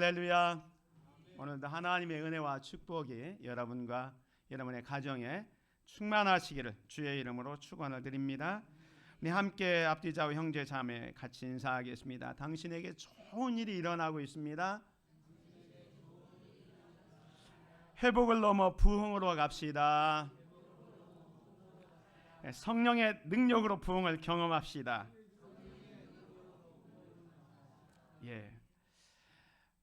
할렐루야. 오늘도 하나님의 은혜와 축복이 여러분과 여러분의 가정에 충만하시기를 주의 이름으로 축원을 드립니다. 우리 함께 앞뒤 좌우 형제 자매 같이 인사하겠습니다. 당신에게 좋은 일이 일어나고 있습니다. 회복을 넘어 부흥으로 갑시다. 성령의 능력으로 부흥을 경험합시다.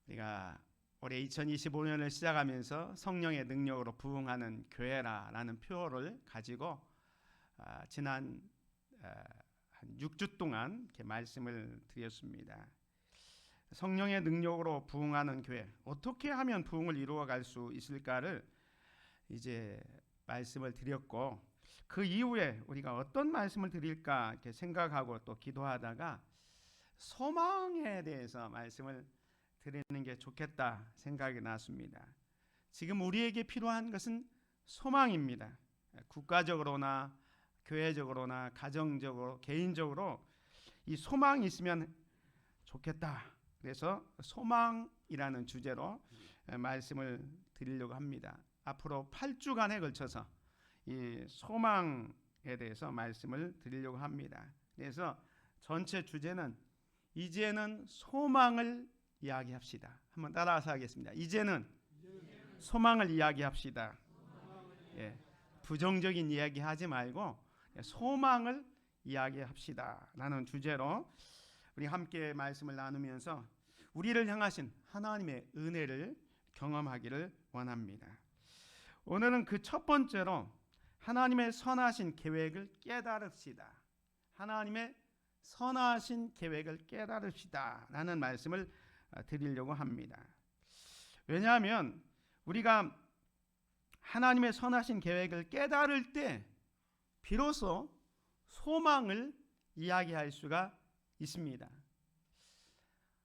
우리가 올해 2025년을 시작하면서 성령의 능력으로 부흥하는 교회라는 표어를 가지고 지난 한 6주 동안 이렇게 말씀을 드렸습니다. 성령의 능력으로 부흥하는 교회, 어떻게 하면 부흥을 이루어갈 수 있을까를 이제 말씀을 드렸고, 그 이후에 우리가 어떤 말씀을 드릴까 이렇게 생각하고 또 기도하다가 소망에 대해서 말씀을 드리는 게 좋겠다 생각이 났습니다. 지금 우리에게 필요한 것은 소망입니다. 국가적으로나 교회적으로나 가정적으로 개인적으로 이 소망이 있으면 좋겠다. 그래서 소망이라는 주제로 말씀을 드리려고 합니다. 앞으로 8주간에 걸쳐서 이 소망에 대해서 말씀을 드리려고 합니다. 그래서 전체 주제는 이제는 소망을 이야기합시다. 한번 따라서 하겠습니다. 이제는 소망을 이야기합시다. 부정적인 이야기 하지 말고 소망을 이야기합시다 라는 주제로 우리 함께 말씀을 나누면서 우리를 향하신 하나님의 은혜를 경험하기를 원합니다. 오늘은 그 첫 번째로 하나님의 선하신 계획을 깨달읍시다. 하나님의 선하신 계획을 깨달읍시다 라는 말씀을 드리려고 합니다. 왜냐하면 우리가 하나님의 선하신 계획을 깨달을 때 비로소 소망을 이야기할 수가 있습니다.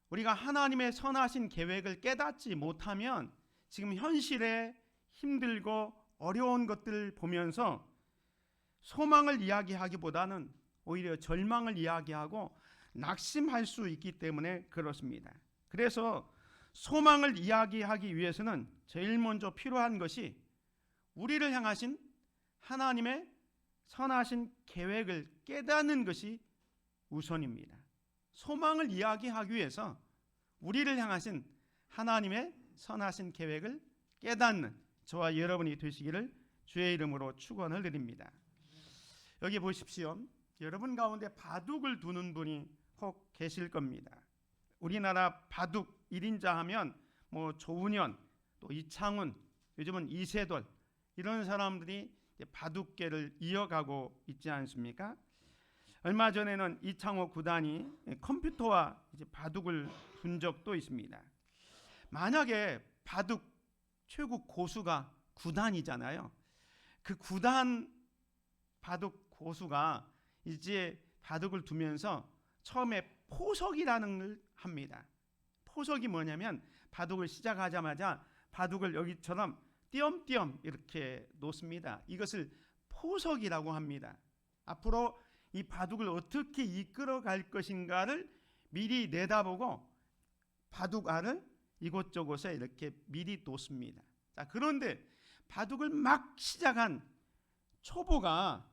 우리가 하나님의 선하신 계획을 깨닫지 못하면 지금 현실에 힘들고 어려운 것들을 보면서 소망을 이야기하기보다는 오히려 절망을 이야기하고 낙심할 수 있기 때문에 그렇습니다. 그래서 소망을 이야기하기 위해서는 제일 먼저 필요한 것이 우리를 향하신 하나님의 선하신 계획을 깨닫는 것이 우선입니다. 소망을 이야기하기 위해서 우리를 향하신 하나님의 선하신 계획을 깨닫는 저와 여러분이 되시기를 주의 이름으로 축원을 드립니다. 여기 보십시오. 여러분 가운데 바둑을 두는 분이 혹 계실 겁니다. 우리나라 바둑 1인자 하면 조은현, 또 이창훈, 요즘은 이세돌 이런 사람들이 바둑계를 이어가고 있지 않습니까? 얼마 전에는 이창호 구단이 컴퓨터와 이제 바둑을 둔 적도 있습니다. 만약에 바둑 최고 고수가 구단이잖아요. 그 구단 바둑 고수가 이제 바둑을 두면서 처음에 포석이라는 걸 합니다. 포석이 뭐냐면 바둑을 시작하자마자 바둑을 여기처럼 띄엄띄엄 이렇게 놓습니다. 이것을 포석이라고 합니다. 앞으로 이 바둑을 어떻게 이끌어 갈 것인가를 미리 내다보고 바둑알을 이곳저곳에 이렇게 미리 놓습니다. 자, 그런데 바둑을 막 시작한 초보가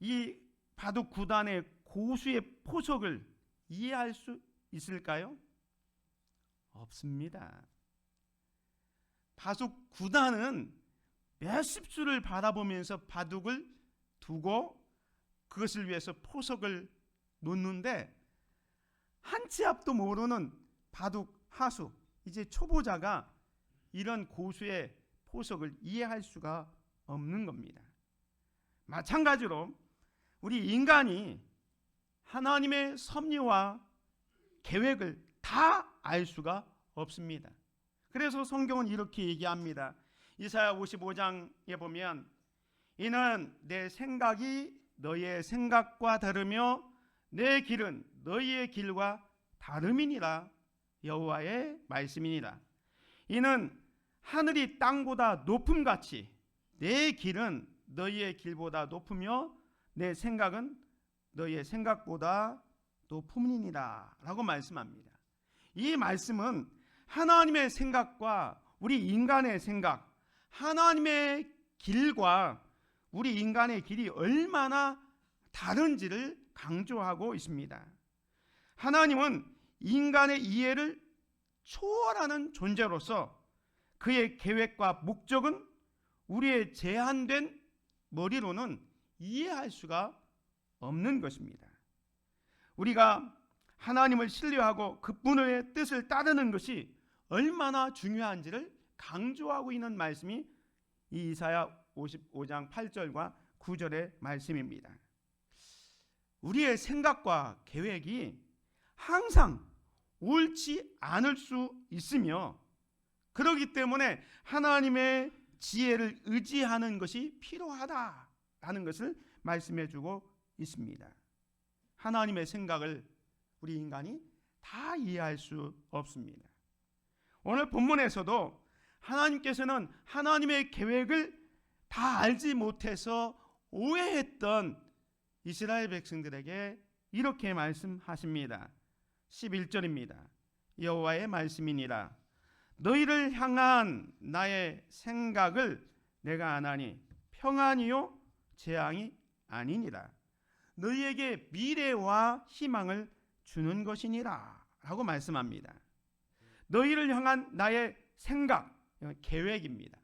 이 바둑 구단의 고수의 포석을 이해할 수 있을까요? 없습니다. 바둑 구단은 몇십 수를 바라보면서 바둑을 두고 그것을 위해서 포석을 놓는데 한 치 앞도 모르는 바둑 하수, 이제 초보자가 이런 고수의 포석을 이해할 수가 없는 겁니다. 마찬가지로 우리 인간이 하나님의 섭리와 계획을 다 알 수가 없습니다. 그래서 성경은 이렇게 얘기합니다. 이사야 55장에 보면 이는 내 생각이 너희의 생각과 다르며 내 길은 너희의 길과 다름이니라 여호와의 말씀이니라. 이는 하늘이 땅보다 높음같이 내 길은 너희의 길보다 높으며 내 생각은 너희의 생각보다 높음이니라 라고 말씀합니다. 이 말씀은 하나님의 생각과 우리 인간의 생각, 하나님의 길과 우리 인간의 길이 얼마나 다른지를 강조하고 있습니다. 하나님은 인간의 이해를 초월하는 존재로서 그의 계획과 목적은 우리의 제한된 머리로는 이해할 수가 없는 것입니다. 우리가 하나님을 신뢰하고 그분의 뜻을 따르는 것이 얼마나 중요한지를 강조하고 있는 말씀이 이 이사야 55장 8절과 9절의 말씀입니다. 우리의 생각과 계획이 항상 옳지 않을 수 있으며, 그렇기 때문에 하나님의 지혜를 의지하는 것이 필요하다라는 것을 말씀해 주고 있습니다. 하나님의 생각을 우리 인간이 다 이해할 수 없습니다. 오늘 본문에서도 하나님께서는 하나님의 계획을 다 알지 못해서 오해했던 이스라엘 백성들에게 이렇게 말씀하십니다. 11절입니다. 여호와의 말씀이니라. 너희를 향한 나의 생각을 내가 아나니 평안이요 재앙이 아니니라. 너희에게 미래와 희망을 주는 것이니라 라고 말씀합니다. 너희를 향한 나의 생각, 계획입니다.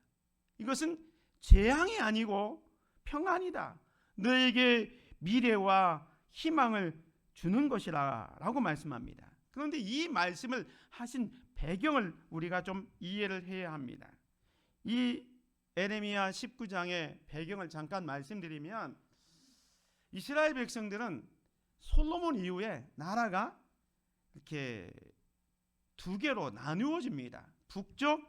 이것은 재앙이 아니고 평안이다. 너희에게 미래와 희망을 주는 것이라 라고 말씀합니다. 그런데 이 말씀을 하신 배경을 우리가 좀 이해를 해야 합니다. 이 에레미야 19장의 배경을 잠깐 말씀드리면, 이스라엘 백성들은 솔로몬 이후에 나라가 이렇게 두 개로 나누어집니다. 북쪽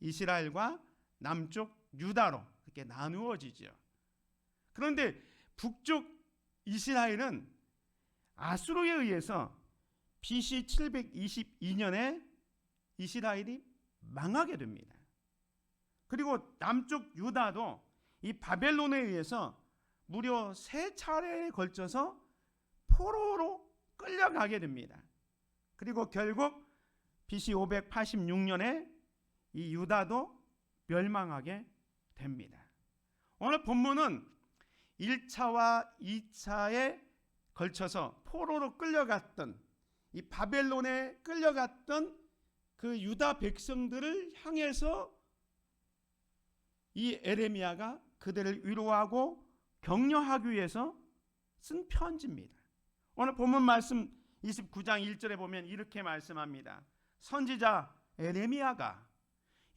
이스라엘과 남쪽 유다로 이렇게 나누어지죠. 그런데 북쪽 이스라엘은 아수르에 의해서 BC 722년에 이스라엘이 망하게 됩니다. 그리고 남쪽 유다도 이 바벨론에 의해서 무려 3차례에 걸쳐서 포로로 끌려가게 됩니다. 그리고 결국 BC 586년에 이 유다도 멸망하게 됩니다. 오늘 본문은 1차와 2차에 걸쳐서 포로로 끌려갔던, 이 바벨론에 끌려갔던 그 유다 백성들을 향해서 이 에레미야가 그들을 위로하고 격려하기 위해서 쓴 편지입니다. 오늘 본문 말씀 29장 1절에 보면 이렇게 말씀합니다. 선지자 에레미야가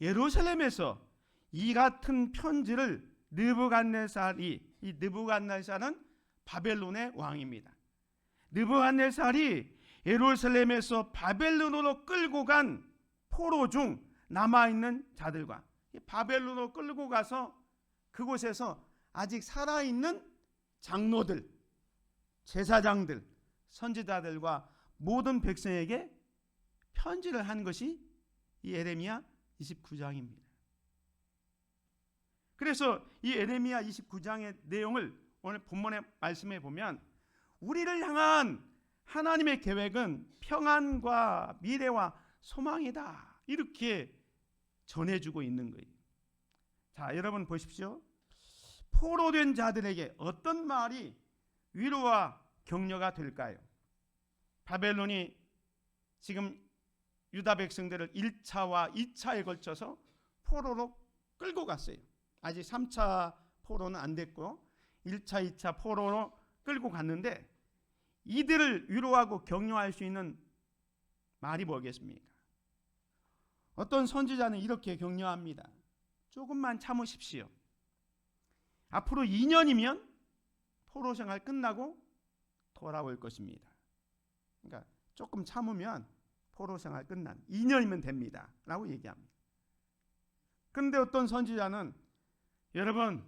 예루살렘에서 이 같은 편지를 느부갓네살이, 이 느부갓네살은 바벨론의 왕입니다. 느부갓네살이 예루살렘에서 바벨론으로 끌고 간 포로 중 남아있는 자들과 바벨론으로 끌고 가서 그곳에서 아직 살아있는 장로들, 제사장들, 선지자들과 모든 백성에게 편지를 한 것이 이 에레미야 29장입니다. 그래서 이 에레미야 29장의 내용을 오늘 본문의 말씀에 보면 우리를 향한 하나님의 계획은 평안과 미래와 소망이다, 이렇게 전해주고 있는 거예요. 자, 여러분 보십시오. 포로된 자들에게 어떤 말이 위로와 격려가 될까요? 바벨론이 지금 유다 백성들을 1차와 2차에 걸쳐서 포로로 끌고 갔어요. 아직 3차 포로는 안 됐고 1차, 2차 포로로 끌고 갔는데, 이들을 위로하고 격려할 수 있는 말이 뭐겠습니까? 어떤 선지자는 이렇게 격려합니다. 조금만 참으십시오. 앞으로 2년이면 포로 생활 끝나고 돌아올 것입니다. 그러니까 조금 참으면 포로 생활 끝난 2년이면 됩니다 라고 얘기합니다. 그런데 어떤 선지자는 여러분,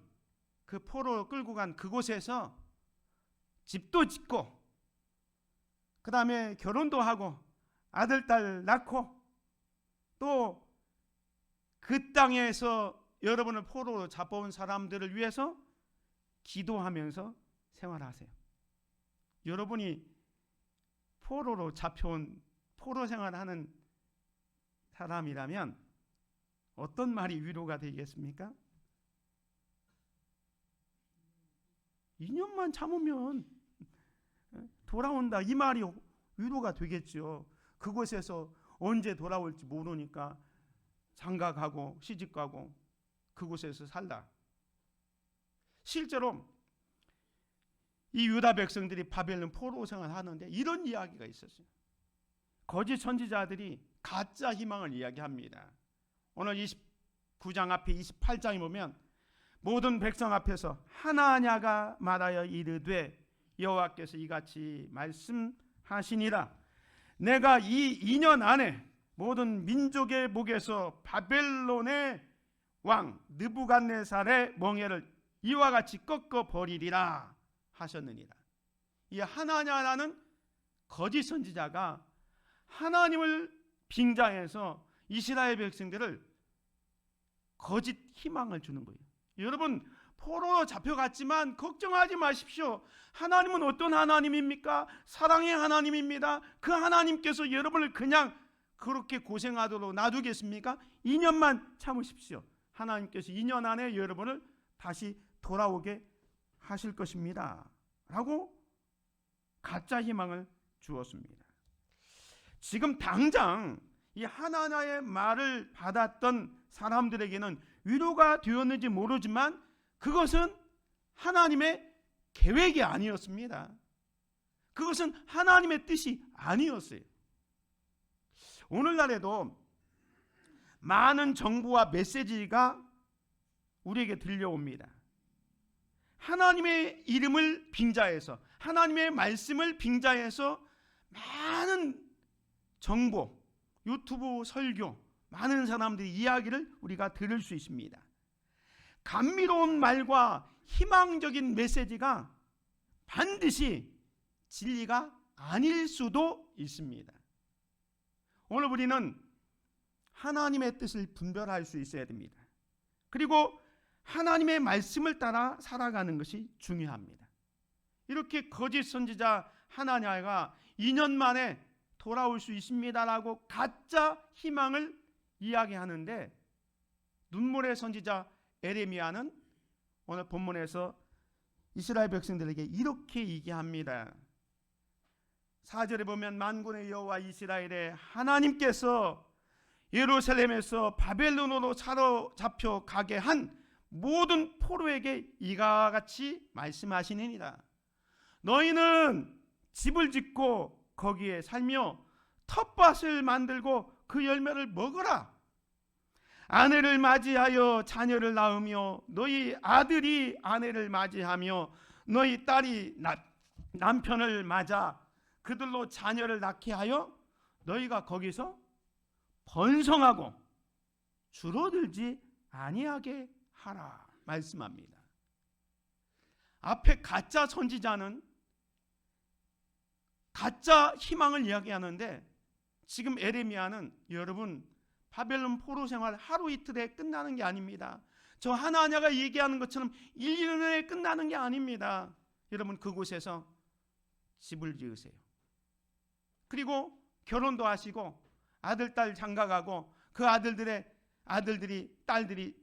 그 포로 끌고 간 그곳에서 집도 짓고 그 다음에 결혼도 하고 아들, 딸 낳고 또 그 땅에서 여러분을 포로로 잡아온 사람들을 위해서 기도하면서 생활하세요. 여러분이 포로로 잡혀온, 포로 생활하는 사람이라면 어떤 말이 위로가 되겠습니까? 2년만 참으면 돌아온다, 이 말이 위로가 되겠죠. 그곳에서 언제 돌아올지 모르니까 장가가고 시집가고 그곳에서 살다. 실제로 이 유다 백성들이 바벨론 포로 생활을 하는데 이런 이야기가 있었어요. 거짓 선지자들이 가짜 희망을 이야기합니다. 오늘 29장 앞에 28장에 보면 모든 백성 앞에서 하나냐가 말하여 이르되 여호와께서 이같이 말씀하시니라. 내가 이 2년 안에 모든 민족의 목에서 바벨론의 왕 느부갓네살의 멍에를 이와 같이 꺾어 버리리라 하셨느니라. 이 하나냐라는 거짓 선지자가 하나님을 빙자해서 이스라엘 백성들을 거짓 희망을 주는 거예요. 여러분, 포로로 잡혀갔지만 걱정하지 마십시오. 하나님은 어떤 하나님입니까? 사랑의 하나님입니다. 그 하나님께서 여러분을 그냥 그렇게 고생하도록 놔두겠습니까? 2년만 참으십시오. 하나님께서 2년 안에 여러분을 다시 돌아오게 하실 것입니다 라고 가짜 희망을 주었습니다. 지금 당장 이 하나냐의 말을 받았던 사람들에게는 위로가 되었는지 모르지만 그것은 하나님의 계획이 아니었습니다. 그것은 하나님의 뜻이 아니었어요. 오늘날에도 많은 정보와 메시지가 우리에게 들려옵니다. 하나님의 이름을 빙자해서, 하나님의 말씀을 빙자해서 많은 정보, 유튜브 설교, 많은 사람들의 이야기를 우리가 들을 수 있습니다. 감미로운 말과 희망적인 메시지가 반드시 진리가 아닐 수도 있습니다. 오늘 우리는 하나님의 뜻을 분별할 수 있어야 됩니다. 그리고 하나님의 말씀을 따라 살아가는 것이 중요합니다. 이렇게 거짓 선지자 하나냐가 2년 만에 돌아올 수 있습니다라고 가짜 희망을 이야기하는데, 눈물의 선지자 에레미야는 오늘 본문에서 이스라엘 백성들에게 이렇게 얘기합니다. 4절에 보면 만군의 여호와 이스라엘의 하나님께서 예루살렘에서 바벨론으로 사로잡혀 가게 한 모든 포로에게 이와 같이 말씀하시느니라. 너희는 집을 짓고 거기에 살며 텃밭을 만들고 그 열매를 먹어라. 아내를 맞이하여 자녀를 낳으며 너희 아들이 아내를 맞이하며 너희 딸이 남편을 맞아 그들로 자녀를 낳게 하여 너희가 거기서 번성하고 줄어들지 아니하게 하라 말씀합니다. 앞에 가짜 선지자는 가짜 희망을 이야기하는데, 지금 에레미야는 여러분 바벨론 포로 생활 하루 이틀에 끝나는 게 아닙니다. 저 하나냐가 얘기하는 것처럼 1년에 끝나는 게 아닙니다. 여러분 그곳에서 집을 지으세요. 그리고 결혼도 하시고 아들, 딸 장가가고 그 아들들이 딸들이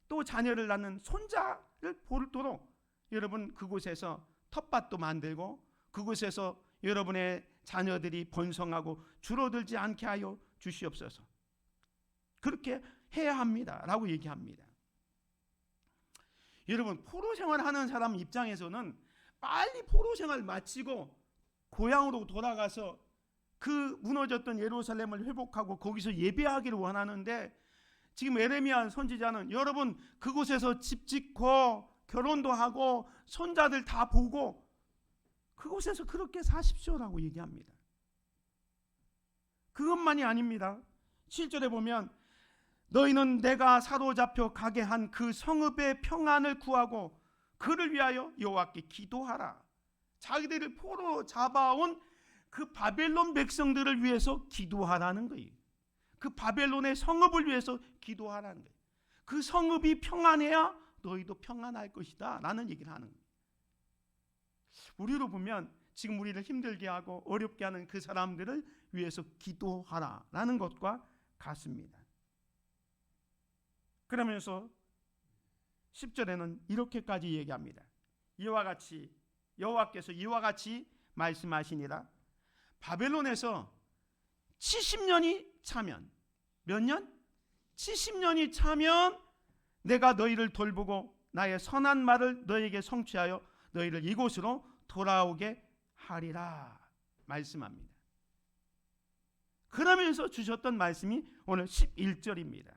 또 자녀를 낳는 손자를 보도록 여러분 그곳에서 텃밭도 만들고 그곳에서 여러분의 자녀들이 번성하고 줄어들지 않게 하여 주시옵소서. 그렇게 해야 합니다 라고 얘기합니다. 여러분, 포로 생활하는 사람 입장에서는 빨리 포로 생활 마치고 고향으로 돌아가서 그 무너졌던 예루살렘을 회복하고 거기서 예배하기를 원하는데, 지금 에레미야 선지자는 여러분 그곳에서 집 짓고 결혼도 하고 손자들 다 보고 그곳에서 그렇게 사십시오라고 얘기합니다. 그것만이 아닙니다. 7절에 보면 너희는 내가 사로잡혀 가게 한 그 성읍의 평안을 구하고 그를 위하여 여호와께 기도하라. 자기들을 포로 잡아온 그 바벨론 백성들을 위해서 기도하라는 거예요. 그 바벨론의 성읍을 위해서 기도하라는 거예요. 그 성읍이 평안해야 너희도 평안할 것이다 라는 얘기를 하는 거예요. 우리로 보면 지금 우리를 힘들게 하고 어렵게 하는 그 사람들을 위해서 기도하라 라는 것과 같습니다. 그러면서 10절에는 이렇게까지 얘기합니다. 여호와께서 이와 같이 말씀하시니라. 바벨론에서 70년이 차면, 몇 년? 70년이 차면 내가 너희를 돌보고 나의 선한 말을 너희에게 성취하여 너희를 이곳으로 돌아오게 하리라 말씀합니다. 그러면서 주셨던 말씀이 오늘 11절입니다.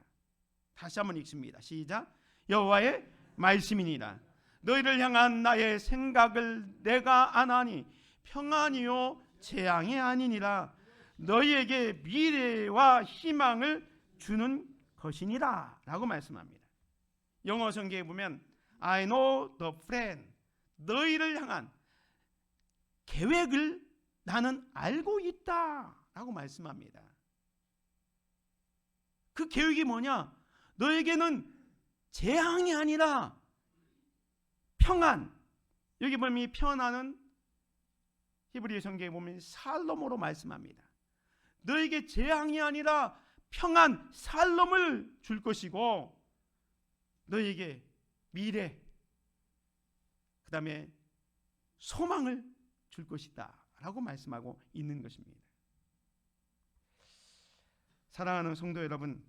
다시 한번 읽습니다. 시작. 여호와의 말씀이니라. 너희를 향한 나의 생각을 내가 아나니 평안이요 재앙이 아니니라. 너희에게 미래와 희망을 주는 것이니라 라고 말씀합니다. 영어 성경에 보면 I know the plan, 너희를 향한 계획을 나는 알고 있다 라고 말씀합니다. 그 계획이 뭐냐? 너에게는 재앙이 아니라 평안. 여기 보면 이 평안은 히브리 성경에 보면 살롬으로 말씀합니다. 너에게 재앙이 아니라 평안, 살롬을 줄 것이고 너에게 미래, 그 다음에 소망을 줄 것이다 라고 말씀하고 있는 것입니다. 사랑하는 성도 여러분,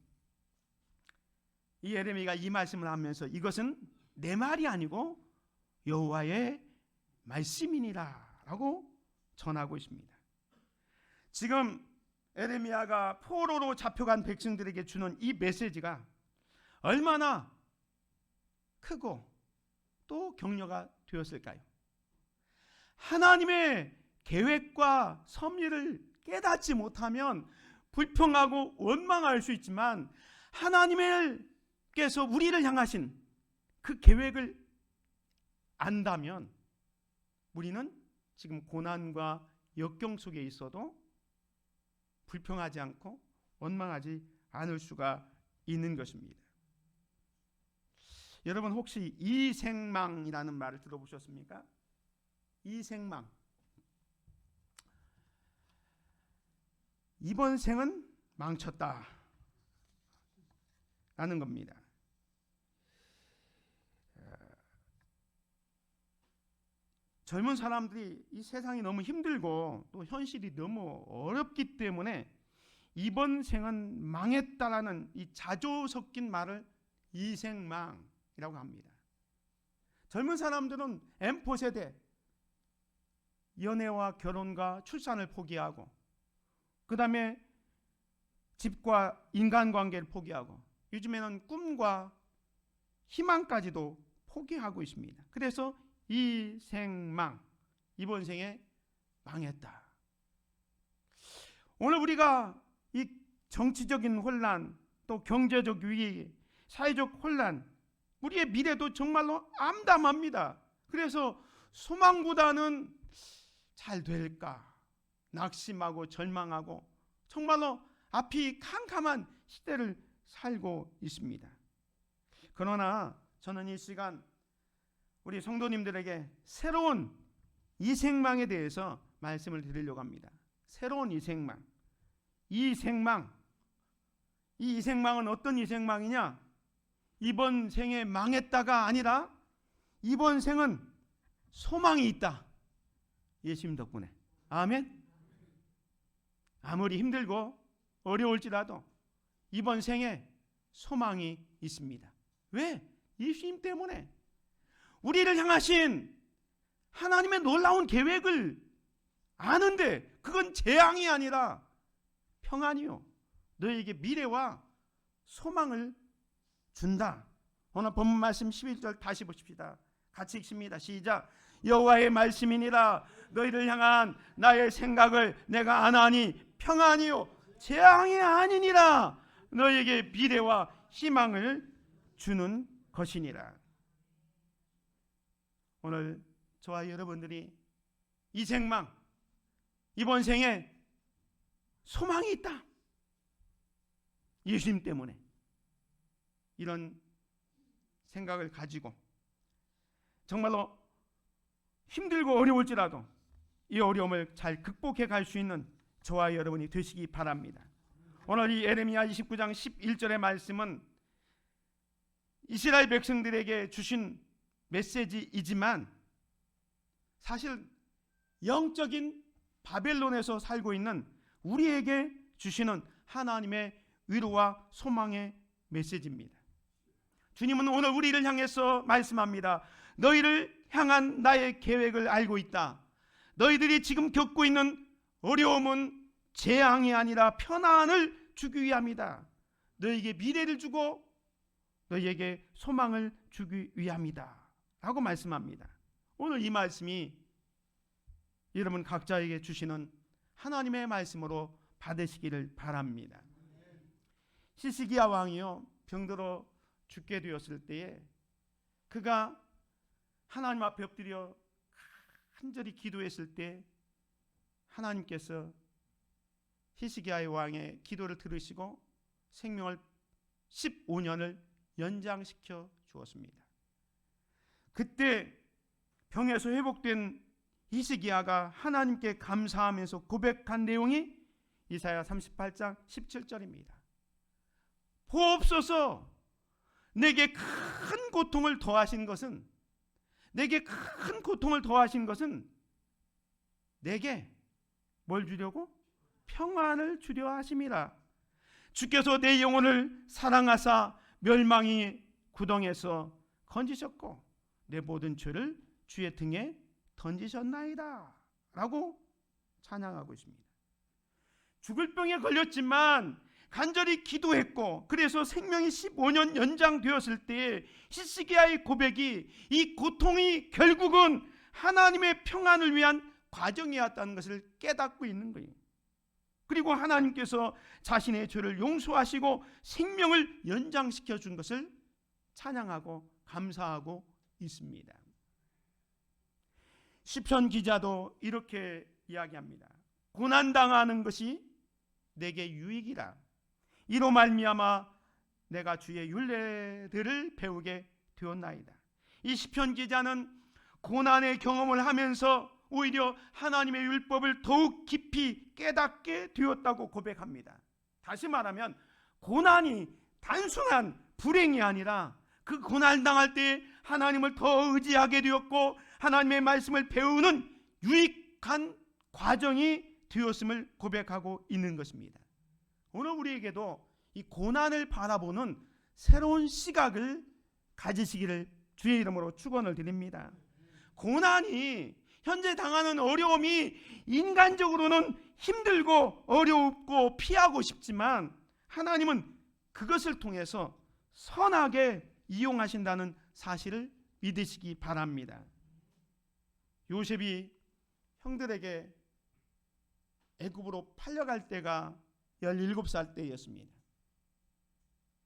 이 예레미야가 이 말씀을 하면서 이것은 내 말이 아니고 여호와의 말씀이니라 라고 전하고 있습니다. 지금 예레미야가 포로로 잡혀간 백성들에게 주는 이 메시지가 얼마나 크고 또 격려가 되었을까요? 하나님의 계획과 섭리를 깨닫지 못하면 불평하고 원망할 수 있지만 하나님께서 우리를 향하신 그 계획을 안다면 우리는 지금 고난과 역경 속에 있어도 불평하지 않고 원망하지 않을 수가 있는 것입니다. 여러분 혹시 이생망이라는 말을 들어보셨습니까? 이생망. 이번 생은 망쳤다 라는 겁니다. 젊은 사람들이 이 세상이 너무 힘들고 또 현실이 너무 어렵기 때문에 이번 생은 망했다라는 이 자조 섞인 말을 이생망이라고 합니다. 젊은 사람들은 M4세대, 연애와 결혼과 출산을 포기하고 그 다음에 집과 인간관계를 포기하고 요즘에는 꿈과 희망까지도 포기하고 있습니다. 그래서 이생망, 이번 생에 망했다. 오늘 우리가 이 정치적인 혼란, 또 경제적 위기, 사회적 혼란, 우리의 미래도 정말로 암담합니다. 그래서 소망보다는 잘 될까 낙심하고 절망하고 정말로 앞이 캄캄한 시대를 살고 있습니다. 그러나 저는 이 시간 우리 성도님들에게 새로운 이생망에 대해서 말씀을 드리려고 합니다. 새로운 이생망. 이 이생망은 어떤 이생망이냐? 이번 생에 망했다가 아니라 이번 생은 소망이 있다. 예수님 덕분에. 아멘. 아무리 힘들고 어려울지라도 이번 생에 소망이 있습니다. 왜? 예수님 때문에. 우리를 향하신 하나님의 놀라운 계획을 아는데 그건 재앙이 아니라 평안이요, 너에게 미래와 소망을 준다. 오늘 본문 말씀 11절 다시 보십시다. 같이 읽습니다. 시작. 여호와의 말씀이니라. 너희를 향한 나의 생각을 내가 아나니 평안이요 재앙이 아니니라. 너희에게 미래와 희망을 주는 것이니라. 오늘 저와 여러분들이 이 생망, 이번 생에 소망이 있다. 예수님 때문에 이런 생각을 가지고 정말로 힘들고 어려울지라도 이 어려움을 잘 극복해 갈 수 있는 저와 여러분이 되시기 바랍니다. 오늘 이 에레미야 29장 11절의 말씀은 이스라엘 백성들에게 주신 메시지이지만 사실 영적인 바벨론에서 살고 있는 우리에게 주시는 하나님의 위로와 소망의 메시지입니다. 주님은 오늘 우리를 향해서 말씀합니다. 너희를 향한 나의 계획을 알고 있다. 너희들이 지금 겪고 있는 어려움은 재앙이 아니라 편안을 주기 위함이다. 너희에게 미래를 주고 너희에게 소망을 주기 위함이다 라고 말씀합니다. 오늘 이 말씀이 여러분 각자에게 주시는 하나님의 말씀으로 받으시기를 바랍니다. 시스기야 왕이요 병들어 죽게 되었을 때에 그가 하나님 앞에 엎드려 간절히 기도했을 때 하나님께서 히스기야의 왕의 기도를 들으시고 생명을 15년을 연장시켜 주었습니다. 그때 병에서 회복된 히스기야가 하나님께 감사하면서 고백한 내용이 이사야 38장 17절입니다. 보옵소서 내게 큰 고통을 더하신 것은 내게 뭘 주려고? 평안을 주려 하심이라. 주께서 내 영혼을 사랑하사 멸망의 구덩에서 건지셨고 내 모든 죄를 주의 등에 던지셨나이다 라고 찬양하고 있습니다. 죽을 병에 걸렸지만 간절히 기도했고 그래서 생명이 15년 연장되었을 때 히스기야의 고백이 이 고통이 결국은 하나님의 평안을 위한 과정이었다는 것을 깨닫고 있는 거예요. 그리고 하나님께서 자신의 죄를 용서하시고 생명을 연장시켜 준 것을 찬양하고 감사하고 있습니다. 시편 기자도 이렇게 이야기합니다. 고난당하는 것이 내게 유익이라. 이로 말미암아 내가 주의 율례들을 배우게 되었나이다. 이 시편 기자는 고난의 경험을 하면서 오히려 하나님의 율법을 더욱 깊이 깨닫게 되었다고 고백합니다. 다시 말하면 고난이 단순한 불행이 아니라 그 고난 당할 때 하나님을 더 의지하게 되었고 하나님의 말씀을 배우는 유익한 과정이 되었음을 고백하고 있는 것입니다. 오늘 우리에게도 이 고난을 바라보는 새로운 시각을 가지시기를 주의 이름으로 축원을 드립니다. 고난이 현재 당하는 어려움이 인간적으로는 힘들고 어렵고 피하고 싶지만 하나님은 그것을 통해서 선하게 이용하신다는 사실을 믿으시기 바랍니다. 요셉이 형들에게 애굽으로 팔려갈 때가 17살 때였습니다.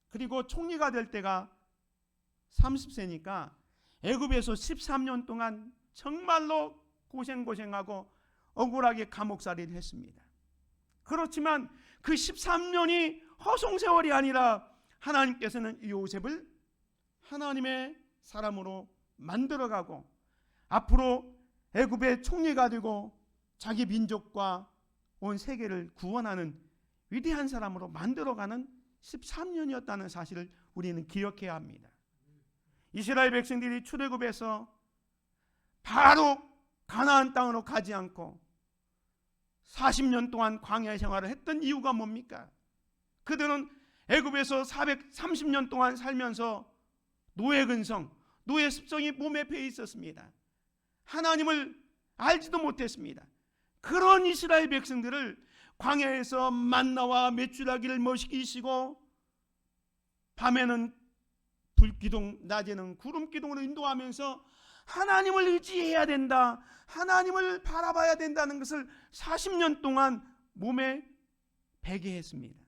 그리고 총리가 될 때가 30세니까 애굽에서 13년 동안 정말로 고생하고 억울하게 감옥살이를 했습니다. 그렇지만 그 13년이 허송세월이 아니라 하나님께서는 이 요셉을 하나님의 사람으로 만들어가고 앞으로 애굽의 총리가 되고 자기 민족과 온 세계를 구원하는 위대한 사람으로 만들어가는 13년이었다는 사실을 우리는 기억해야 합니다. 이스라엘 백성들이 출애굽에서 바로 가나안 땅으로 가지 않고 40년 동안 광야 생활을 했던 이유가 뭡니까? 그들은 애굽에서 430년 동안 살면서 노예 근성, 노예 습성이 몸에 배어 있었습니다. 하나님을 알지도 못했습니다. 그런 이스라엘 백성들을 광야에서 만나와 메추라기를 먹이시고 밤에는 불기둥, 낮에는 구름기둥으로 인도하면서 하나님을 의지해야 된다, 하나님을 바라봐야 된다는 것을 40년 동안 몸에 배게 했습니다.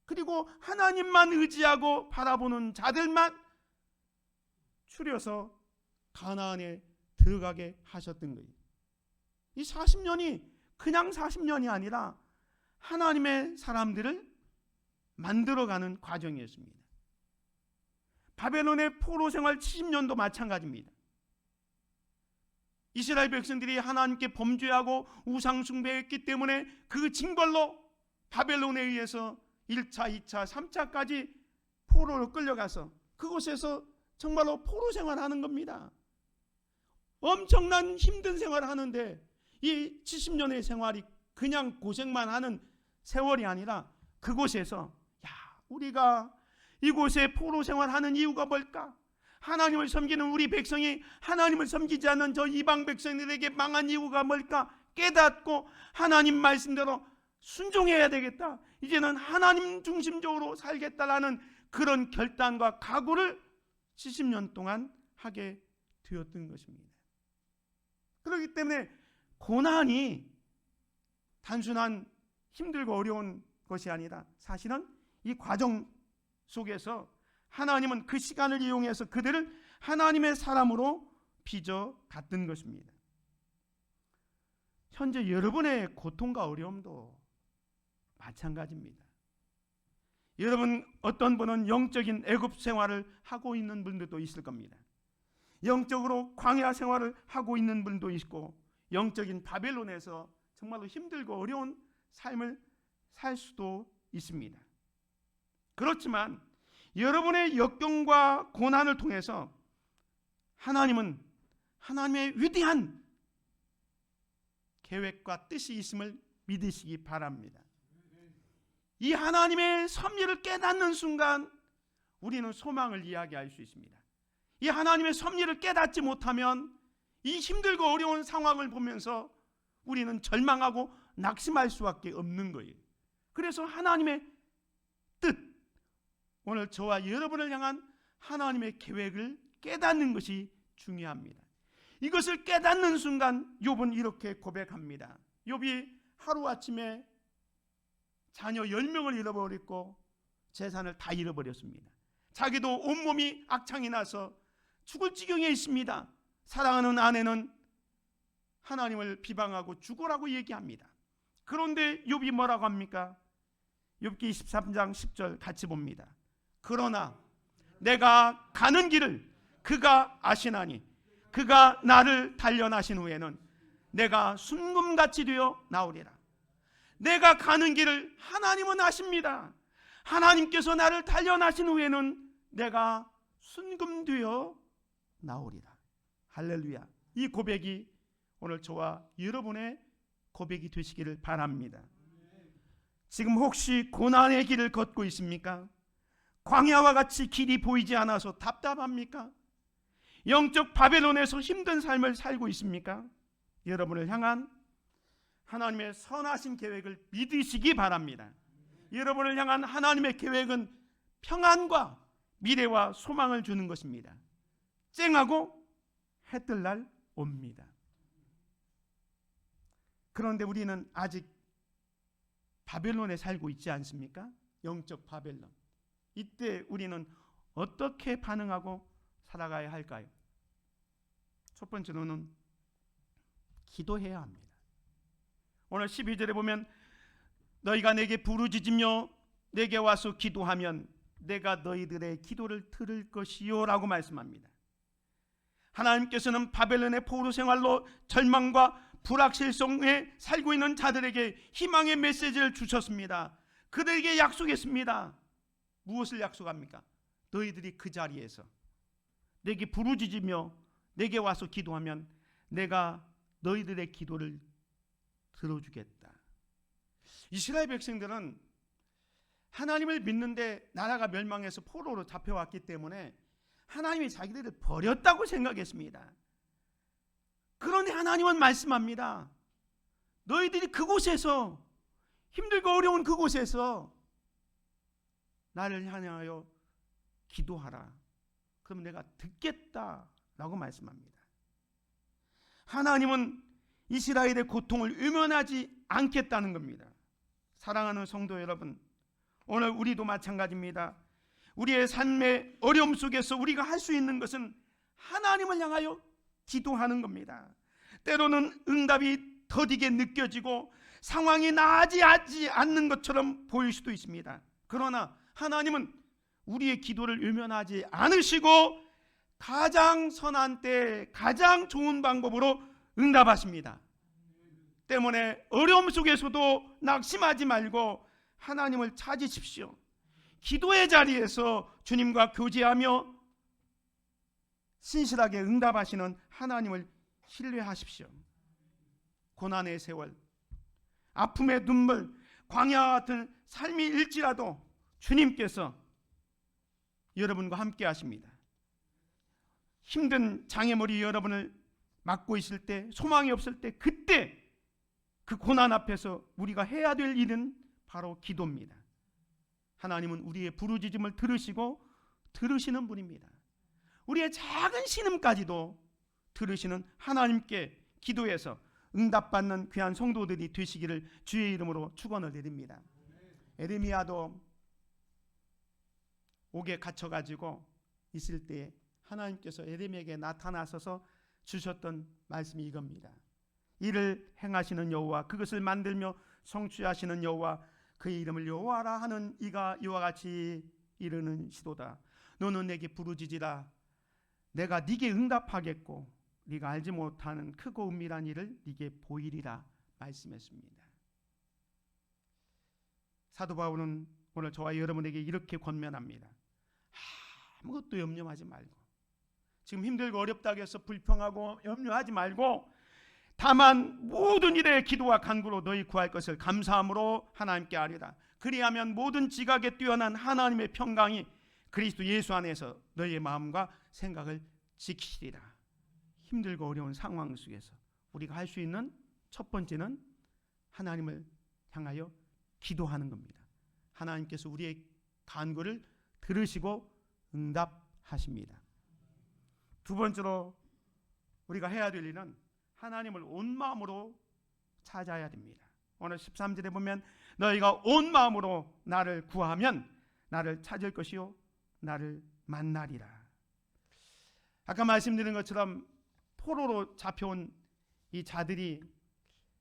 그리고 하나님만 의지하고 바라보는 자들만 추려서 가나안에 들어가게 하셨던 거예요. 이 40년이 그냥 40년이 아니라 하나님의 사람들을 만들어가는 과정이었습니다. 바벨론의 포로 생활 70년도 마찬가지입니다. 이스라엘 백성들이 하나님께 범죄하고 우상 숭배했기 때문에 그 징벌로 바벨론에 의해서 1차, 2차, 3차까지 포로로 끌려가서 그곳에서 정말로 포로 생활하는 겁니다. 엄청난 힘든 생활을 하는데 이 70년의 생활이 그냥 고생만 하는 세월이 아니라 그곳에서 우리가 이곳에 포로 생활하는 이유가 뭘까? 하나님을 섬기는 우리 백성이 하나님을 섬기지 않는 저 이방 백성들에게 망한 이유가 뭘까? 깨닫고 하나님 말씀대로 순종해야 되겠다. 이제는 하나님 중심적으로 살겠다라는 그런 결단과 각오를 70년 동안 하게 되었던 것입니다. 그렇기 때문에 고난이 단순한 힘들고 어려운 것이 아니라 사실은 이 과정 속에서 하나님은 그 시간을 이용해서 그들을 하나님의 사람으로 빚어 갔던 것입니다. 현재 여러분의 고통과 어려움도 마찬가지입니다. 여러분 어떤 분은 영적인 애굽 생활을 하고 있는 분들도 있을 겁니다. 영적으로 광야 생활을 하고 있는 분도 있고 영적인 바벨론에서 정말로 힘들고 어려운 삶을 살 수도 있습니다. 그렇지만 여러분의 역경과 고난을 통해서 하나님은 하나님의 위대한 계획과 뜻이 있음을 믿으시기 바랍니다. 이 하나님의 섭리를 깨닫는 순간 우리는 소망을 이야기할 수 있습니다. 이 하나님의 섭리를 깨닫지 못하면 이 힘들고 어려운 상황을 보면서 우리는 절망하고 낙심할 수밖에 없는 거예요. 그래서 하나님의 뜻, 오늘 저와 여러분을 향한 하나님의 계획을 깨닫는 것이 중요합니다. 이것을 깨닫는 순간 욥은 이렇게 고백합니다. 욥이 하루아침에 자녀 10명을 잃어버렸고 재산을 다 잃어버렸습니다. 자기도 온몸이 악창이 나서 죽을 지경에 있습니다. 사랑하는 아내는 하나님을 비방하고 죽으라고 얘기합니다. 그런데 욥이 뭐라고 합니까? 욥기 23장 10절 같이 봅니다. 그러나 내가 가는 길을 그가 아시나니 그가 나를 단련하신 후에는 내가 순금같이 되어 나오리라. 내가 가는 길을 하나님은 아십니다. 하나님께서 나를 단련하신 후에는 내가 순금되어 나오리라. 할렐루야. 이 고백이 오늘 저와 여러분의 고백이 되시기를 바랍니다. 지금 혹시 고난의 길을 걷고 있습니까? 광야와 같이 길이 보이지 않아서 답답합니까? 영적 바벨론에서 힘든 삶을 살고 있습니까? 여러분을 향한 하나님의 선하신 계획을 믿으시기 바랍니다. 여러분을 향한 하나님의 계획은 평안과 미래와 소망을 주는 것입니다. 쨍하고 해 뜰 날 옵니다. 그런데 우리는 아직 바벨론에 살고 있지 않습니까? 영적 바벨론. 이때 우리는 어떻게 반응하고 살아가야 할까요? 첫 번째로는 기도해야 합니다. 오늘 12절에 보면 너희가 내게 부르짖으며 내게 와서 기도하면 내가 너희들의 기도를 들을 것이요 라고 말씀합니다. 하나님께서는 바벨론의 포로 생활로 절망과 불확실성에 살고 있는 자들에게 희망의 메시지를 주셨습니다. 그들에게 약속했습니다. 무엇을 약속합니까? 너희들이 그 자리에서 내게 부르짖으며 내게 와서 기도하면 내가 너희들의 기도를 들어주겠다. 이스라엘 백성들은 하나님을 믿는데 나라가 멸망해서 포로로 잡혀왔기 때문에 하나님이 자기들을 버렸다고 생각했습니다. 그런데 하나님은 말씀합니다. 너희들이 그곳에서 힘들고 어려운 그곳에서 나를 향하여 기도하라. 그럼 내가 듣겠다라고 말씀합니다. 하나님은 이스라엘의 고통을 외면하지 않겠다는 겁니다. 사랑하는 성도 여러분, 오늘 우리도 마찬가지입니다. 우리의 삶의 어려움 속에서 우리가 할 수 있는 것은 하나님을 향하여 기도하는 겁니다. 때로는 응답이 더디게 느껴지고 상황이 나아지지 않는 것처럼 보일 수도 있습니다. 그러나 하나님은 우리의 기도를 외면하지 않으시고 가장 선한 때 가장 좋은 방법으로 응답하십니다. 때문에 어려움 속에서도 낙심하지 말고 하나님을 찾으십시오. 기도의 자리에서 주님과 교제하며 신실하게 응답하시는 하나님을 신뢰하십시오. 고난의 세월, 아픔의 눈물, 광야 같은 삶이 일지라도 주님께서 여러분과 함께 하십니다. 힘든 장애물이 여러분을 막고 있을 때, 소망이 없을 때, 그때 그 고난 앞에서 우리가 해야 될 일은 바로 기도입니다. 하나님은 우리의 부르짖음을 들으시고 들으시는 분입니다. 우리의 작은 신음까지도 들으시는 하나님께 기도해서 응답받는 귀한 성도들이 되시기를 주의 이름으로 축원을 드립니다. 에레미야도 옥에 갇혀가지고 있을 때 하나님께서 에레미야에게 나타나셔서 주셨던 말씀이 이겁니다. 이를 행하시는 여호와, 그것을 만들며 성취하시는 여호와, 그의 이름을 여호와라 하는 이가 이와 같이 이르는 시도다. 너는 내게 부르짖으라. 내가 네게 응답하겠고 네가 알지 못하는 크고 은밀한 일을 네게 보이리라 말씀했습니다. 사도 바울은 오늘 저와 여러분에게 이렇게 권면합니다. 아무것도 염려하지 말고, 지금 힘들고 어렵다고 해서 불평하고 염려하지 말고, 다만 모든 일에 기도와 간구로 너희 구할 것을 감사함으로 하나님께 아뢰라. 그리하면 모든 지각에 뛰어난 하나님의 평강이 그리스도 예수 안에서 너희의 마음과 생각을 지키시리라. 힘들고 어려운 상황 속에서 우리가 할 수 있는 첫 번째는 하나님을 향하여 기도하는 겁니다. 하나님께서 우리의 간구를 들으시고 응답하십니다. 두 번째로 우리가 해야 될 일은 하나님을 온 마음으로 찾아야 됩니다. 오늘 13절에 보면 너희가 온 마음으로 나를 구하면 나를 찾을 것이요 나를 만나리라. 아까 말씀드린 것처럼 포로로 잡혀온 이 자들이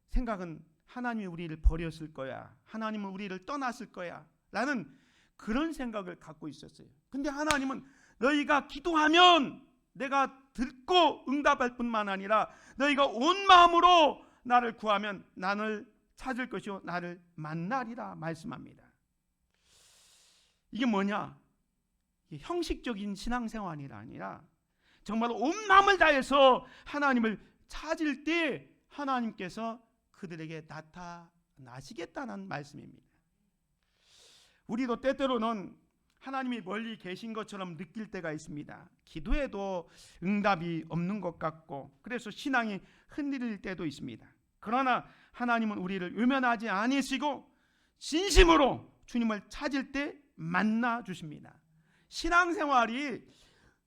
생각은 하나님이 우리를 버렸을 거야, 하나님은 우리를 떠났을 거야 라는 그런 생각을 갖고 있었어요. 근데 하나님은 너희가 기도하면 내가 듣고 응답할 뿐만 아니라 너희가 온 마음으로 나를 구하면 나를 찾을 것이요 나를 만나리라 말씀합니다. 이게 뭐냐? 이게 형식적인 신앙생활이 아니라 정말 온 마음을 다해서 하나님을 찾을 때 하나님께서 그들에게 나타나시겠다는 말씀입니다. 우리도 때때로는 하나님이 멀리 계신 것처럼 느낄 때가 있습니다. 기도해도 응답이 없는 것 같고 그래서 신앙이 흔들릴 때도 있습니다. 그러나 하나님은 우리를 외면하지 않으시고 진심으로 주님을 찾을 때 만나 주십니다. 신앙생활이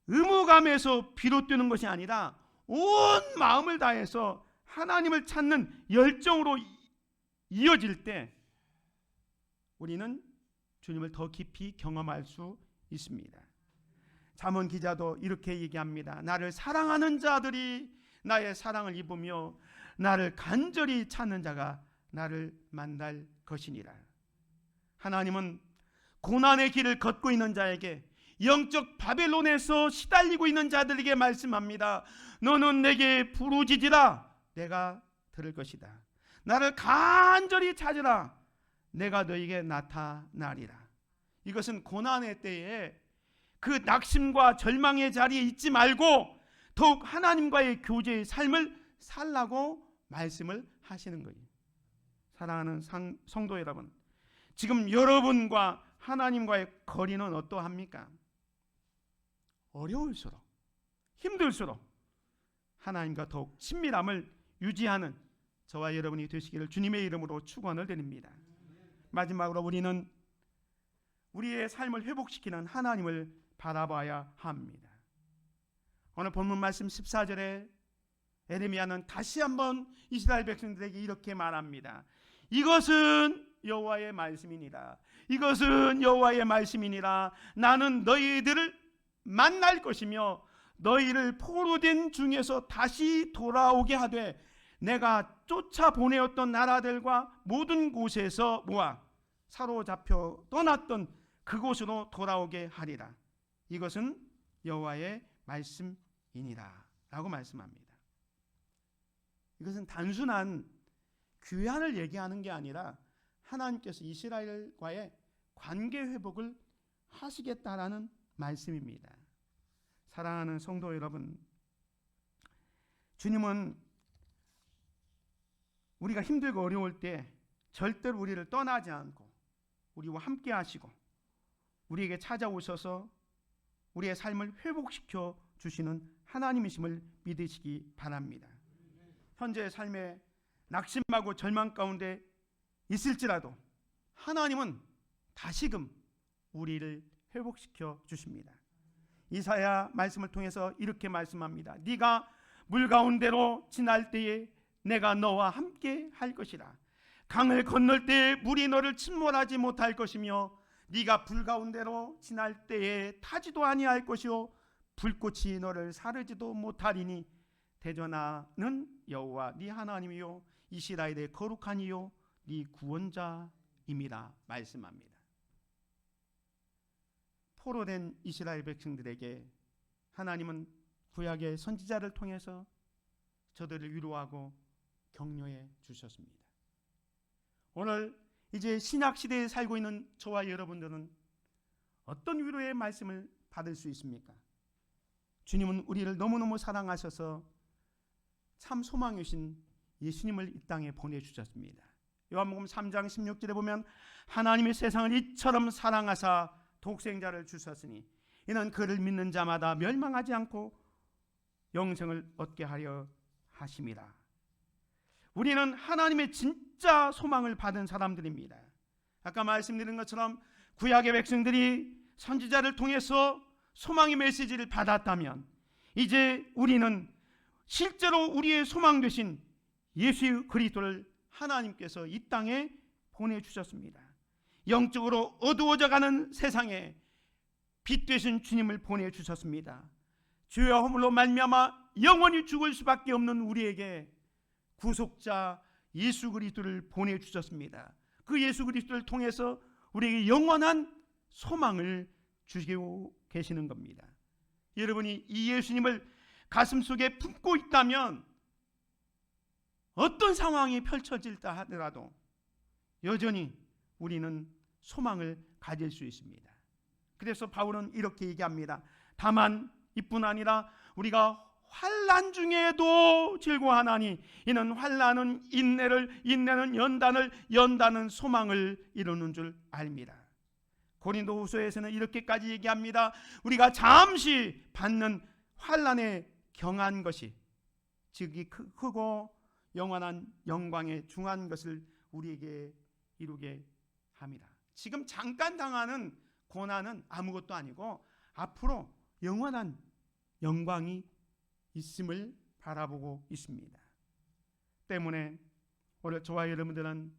의무감에서 비롯되는 것이 아니라 온 마음을 다해서 하나님을 찾는 열정으로 이어질 때 우리는 주님을 더 깊이 경험할 수 있습니다. 잠언 기자도 이렇게 얘기합니다. 나를 사랑하는 자들이 나의 사랑을 입으며 나를 간절히 찾는 자가 나를 만날 것이니라. 하나님은 고난의 길을 걷고 있는 자에게, 영적 바벨론에서 시달리고 있는 자들에게 말씀합니다. 너는 내게 부르짖으라. 내가 들을 것이다. 나를 간절히 찾으라. 내가 너에게 나타나리라. 이것은 고난의 때에 그 낙심과 절망의 자리에 있지 말고 더욱 하나님과의 교제의 삶을 살라고 말씀을 하시는 거예요. 사랑하는 성도 여러분, 지금 여러분과 하나님과의 거리는 어떠합니까? 어려울수록, 힘들수록 하나님과 더욱 친밀함을 유지하는 저와 여러분이 되시기를 주님의 이름으로 축원을 드립니다. 마지막으로 우리는 우리의 삶을 회복시키는 하나님을 바라봐야 합니다. 오늘 본문 말씀 14절에 에레미야는 다시 한번 이스라엘 백성들에게 이렇게 말합니다. 이것은 여호와의 말씀이니라. 이것은 여호와의 말씀이니라. 나는 너희들을 만날 것이며 너희를 포로된 중에서 다시 돌아오게 하되 내가 쫓아보내었던 나라들과 모든 곳에서 모아 사로잡혀 떠났던 그곳으로 돌아오게 하리라. 이것은 여호와의 말씀이니라 라고 말씀합니다. 이것은 단순한 귀환을 얘기하는 게 아니라 하나님께서 이스라엘과의 관계 회복을 하시겠다라는 말씀입니다. 사랑하는 성도 여러분, 주님은 우리가 힘들고 어려울 때 절대로 우리를 떠나지 않고 우리와 함께 하시고 우리에게 찾아오셔서 우리의 삶을 회복시켜 주시는 하나님이심을 믿으시기 바랍니다. 현재의 삶에 낙심하고 절망 가운데 있을지라도 하나님은 다시금 우리를 회복시켜 주십니다. 이사야 말씀을 통해서 이렇게 말씀합니다. 네가 물 가운데로 지날 때에 내가 너와 함께 할 것이라. 강을 건널 때에 물이 너를 침몰하지 못할 것이며 네가 불 가운데로 지날 때에 타지도 아니할 것이요 불꽃이 너를 사르지도 못하리니 대전하는 여호와 네 하나님이요 이스라엘의 거룩한 이요 네 구원자임이라 말씀합니다. 포로된 이스라엘 백성들에게 하나님은 구약의 선지자를 통해서 저들을 위로하고 격려해 주셨습니다. 오늘 이제 신약 시대에 살고 있는 저와 여러분들은 어떤 위로의 말씀을 받을 수 있습니까? 주님은 우리를 너무너무 사랑하셔서 참 소망이신 예수님을 이 땅에 보내주셨습니다. 요한복음 3장 16절에 보면 하나님이 세상을 이처럼 사랑하사 독생자를 주셨으니 이는 그를 믿는 자마다 멸망하지 않고 영생을 얻게 하려 하심이라. 우리는 하나님의 진짜 소망을 받은 사람들입니다. 아까 말씀드린 것처럼 구약의 백성들이 선지자를 통해서 소망의 메시지를 받았다면 이제 우리는 실제로 우리의 소망 되신 예수 그리스도를 하나님께서 이 땅에 보내주셨습니다. 영적으로 어두워져가는 세상에 빛 되신 주님을 보내주셨습니다. 죄와 허물로 말미암아 영원히 죽을 수밖에 없는 우리에게 구속자 예수 그리스도를 보내주셨습니다. 그 예수 그리스도를 통해서 우리에게 영원한 소망을 주시고 계시는 겁니다. 여러분이 이 예수님을 가슴속에 품고 있다면 어떤 상황이 펼쳐질다 하더라도 여전히 우리는 소망을 가질 수 있습니다. 그래서 바울은 이렇게 얘기합니다. 다만 이뿐 아니라 우리가 환난 중에도 즐거워하나니 이는 환난은 인내를, 인내는 연단을, 연단은 소망을 이루는 줄 압니다. 고린도후서에서는 이렇게까지 얘기합니다. 우리가 잠시 받는 환난에 경한 것이 즉이 크고 영원한 영광에 중한 것을 우리에게 이루게 합니다. 지금 잠깐 당하는 고난은 아무것도 아니고 앞으로 영원한 영광이 있음을 바라보고 있습니다. 때문에 오늘 저와 여러분들은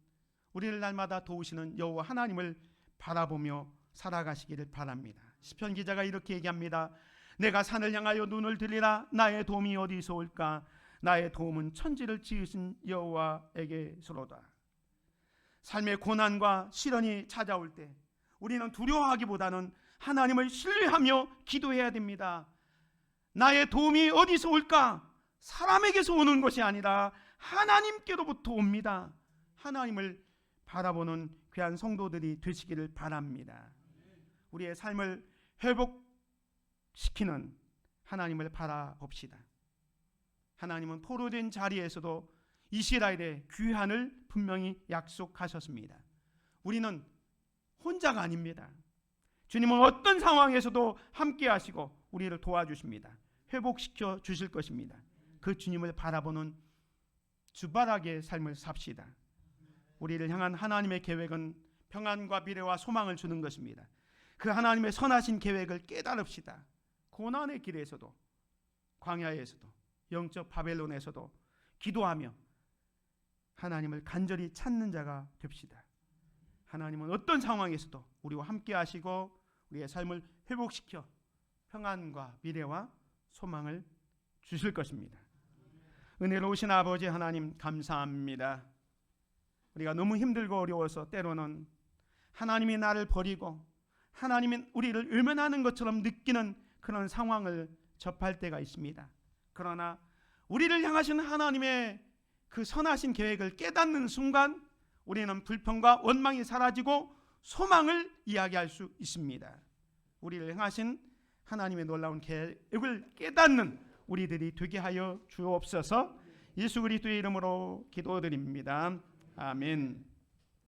우리를 날마다 도우시는 여호와 하나님을 바라보며 살아가시기를 바랍니다. 시편 기자가 이렇게 얘기합니다. 내가 산을 향하여 눈을 들리라. 나의 도움이 어디서 올까? 나의 도움은 천지를 지으신 여호와에게서로다. 삶의 고난과 시련이 찾아올 때 우리는 두려워하기보다는 하나님을 신뢰하며 기도해야 됩니다. 나의 도움이 어디서 올까? 사람에게서 오는 것이 아니라 하나님께로부터 옵니다. 하나님을 바라보는 귀한 성도들이 되시기를 바랍니다. 우리의 삶을 회복시키는 하나님을 바라봅시다. 하나님은 포로된 자리에서도 이스라엘의 귀환을 분명히 약속하셨습니다. 우리는 혼자가 아닙니다. 주님은 어떤 상황에서도 함께 하시고 우리를 도와주십니다. 회복시켜 주실 것입니다. 그 주님을 바라보는 주바라기의 삶을 삽시다. 우리를 향한 하나님의 계획은 평안과 미래와 소망을 주는 것입니다. 그 하나님의 선하신 계획을 깨달읍시다. 고난의 길에서도, 광야에서도, 영적 바벨론에서도 기도하며 하나님을 간절히 찾는 자가 됩시다. 하나님은 어떤 상황에서도 우리와 함께 하시고 우리의 삶을 회복시켜 평안과 미래와 소망을 주실 것입니다. 은혜로우신 아버지 하나님 감사합니다. 우리가 너무 힘들고 어려워서 때로는 하나님이 나를 버리고 하나님이 우리를 외면하는 것처럼 느끼는 그런 상황을 접할 때가 있습니다. 그러나 우리를 향하신 하나님의 그 선하신 계획을 깨닫는 순간 우리는 불평과 원망이 사라지고 소망을 이야기할 수 있습니다. 우리를 행하신 하나님의 놀라운 계획을 깨닫는 우리들이 되게 하여 주옵소서. 예수 그리스도의 이름으로 기도드립니다. 아멘.